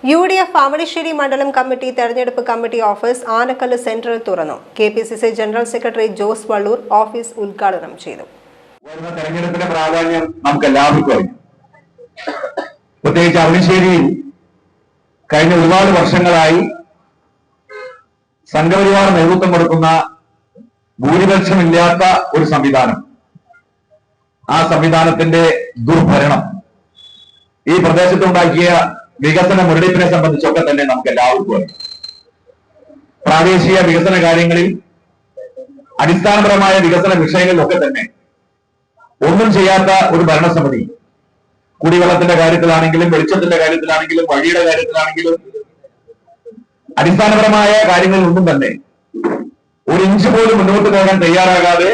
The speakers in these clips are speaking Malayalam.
UDF Avadisheri Mandalam Committee തെരഞ്ഞെടുപ്പ് കമ്മിറ്റി ഓഫീസ് ആനക്കല്ല് സെന്ററിൽ തുറന്നു. KPCC general secretary Jose Vallur office ഉദ്ഘാടനം ചെയ്തു. തെരഞ്ഞെടുപ്പിന്റെ പ്രാധാന്യം നമുക്ക് എല്ലാവർക്കും അറിയാം. പ്രത്യേകിച്ച് അവണിശ്ശേരിയിൽ കഴിഞ്ഞ ഒരുപാട് വർഷങ്ങളായി സംഘപരിവാർ നേതൃത്വം കൊടുക്കുന്ന ഭൂരിപക്ഷമില്ലാത്ത ഒരു സംവിധാനം, ആ സംവിധാനത്തിന്റെ ദുർഭരണം ഈ പ്രദേശത്തുണ്ടാക്കിയ വികസന മുരടിപ്പിനെ സംബന്ധിച്ചൊക്കെ തന്നെ നമുക്ക് എല്ലാവർക്കും അറിയാം. പ്രാദേശിക വികസന കാര്യങ്ങളിൽ, അടിസ്ഥാനപരമായ വികസന വിഷയങ്ങളിലൊക്കെ തന്നെ ഒന്നും ചെയ്യാത്ത ഒരു ഭരണസമിതി, കുടിവെള്ളത്തിന്റെ കാര്യത്തിലാണെങ്കിലും, വെളിച്ചത്തിന്റെ കാര്യത്തിലാണെങ്കിലും, വഴിയുടെ കാര്യത്തിലാണെങ്കിലും, അടിസ്ഥാനപരമായ കാര്യങ്ങളിലൊന്നും തന്നെ ഒരു ഇഞ്ച് പോലും മുന്നോട്ട് പോകാൻ തയ്യാറാകാതെ,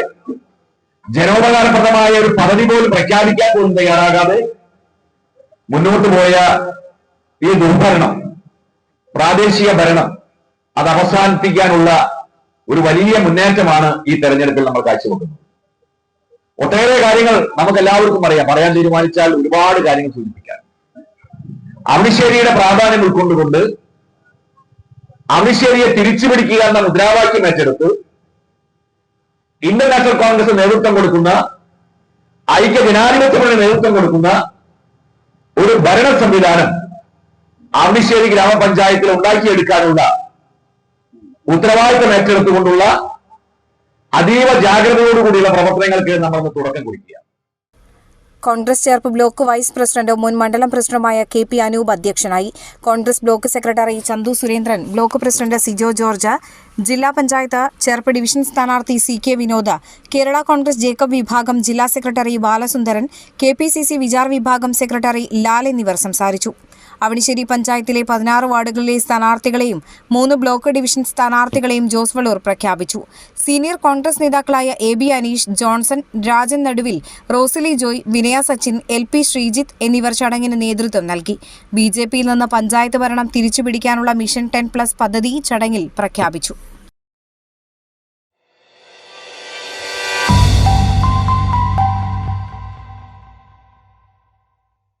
ജനോപകാരപ്രദമായ ഒരു പദ്ധതി പോലും പ്രഖ്യാപിക്കാൻ പോലും തയ്യാറാകാതെ മുന്നോട്ട് പോയ ഈ ദുർഭരണം, പ്രാദേശിക ഭരണം, അത് അവസാനിപ്പിക്കാനുള്ള ഒരു വലിയ മുന്നേറ്റമാണ് ഈ തെരഞ്ഞെടുപ്പിൽ നമ്മൾ കാഴ്ചവെക്കുന്നത്. ഒട്ടേറെ കാര്യങ്ങൾ നമുക്ക് എല്ലാവർക്കും അറിയാം. പറയാൻ തീരുമാനിച്ചാൽ ഒരുപാട് കാര്യങ്ങൾ സൂചിപ്പിക്കാം. അവണിശ്ശേരിയുടെ പ്രാധാന്യം ഉൾക്കൊണ്ടുകൊണ്ട് അവണിശ്ശേരിയെ തിരിച്ചുപിടിക്കുക എന്ന മുദ്രാവാക്യം ഏറ്റെടുത്ത് ഇന്ത്യൻ നാഷണൽ കോൺഗ്രസ് നേതൃത്വം കൊടുക്കുന്ന, ഐക്യ ജനാധിപത്യത്തിന് നേതൃത്വം കൊടുക്കുന്ന ഒരു ഭരണ സംവിധാനം അവണിശ്ശേരി ഗ്രാമപഞ്ചായത്തിൽ ഉണ്ടാക്കിയെടുക്കാനുള്ള ഉത്തരവാദിത്തം ഏറ്റെടുത്തുകൊണ്ടുള്ള അതീവ ജാഗ്രതയോടുകൂടിയുള്ള പ്രവർത്തനങ്ങൾക്ക് നമ്മൾ തുടക്കം കുറിക്കുക. Congress Cherpu block vice president മുൻ മണ്ഡലം പ്രസിഡന്റുമായ KP അനൂപ് അധ്യക്ഷനായി. Congress block secretary Chandu Surendran, block president Sijo George, ജില്ലാ പഞ്ചായത്ത് ചേർപ്പ് ഡിവിഷൻ സ്ഥാനാർത്ഥി CK വിനോദ്, കേരള കോൺഗ്രസ് ജേക്കബ് വിഭാഗം ജില്ലാ സെക്രട്ടറി ബാലസുന്ദരൻ, KPCC വിചാർ വിഭാഗം സെക്രട്ടറി ലാൽ എന്നിവർ സംസാരിച്ചു. അവണിശ്ശേരി പഞ്ചായത്തിലെ 16 വാർഡുകളിലെ സ്ഥാനാർത്ഥികളെയും 3 ബ്ലോക്ക് ഡിവിഷൻ സ്ഥാനാർത്ഥികളെയും ജോസ് വള്ളൂർ പ്രഖ്യാപിച്ചു. സീനിയർ കോൺഗ്രസ് നേതാക്കളായ AB അനീഷ്, ജോൺസൺ, രാജൻ നടുവിൽ, റോസിലി ജോയ്, വിനയ സച്ചിൻ, LP ശ്രീജിത്ത് എന്നിവർ ചടങ്ങിന് നേതൃത്വം നൽകി. BJPയിൽ നിന്ന് പഞ്ചായത്ത് ഭരണം തിരിച്ചുപിടിക്കാനുള്ള മിഷൻ 10+ പദ്ധതി ചടങ്ങിൽ പ്രഖ്യാപിച്ചു.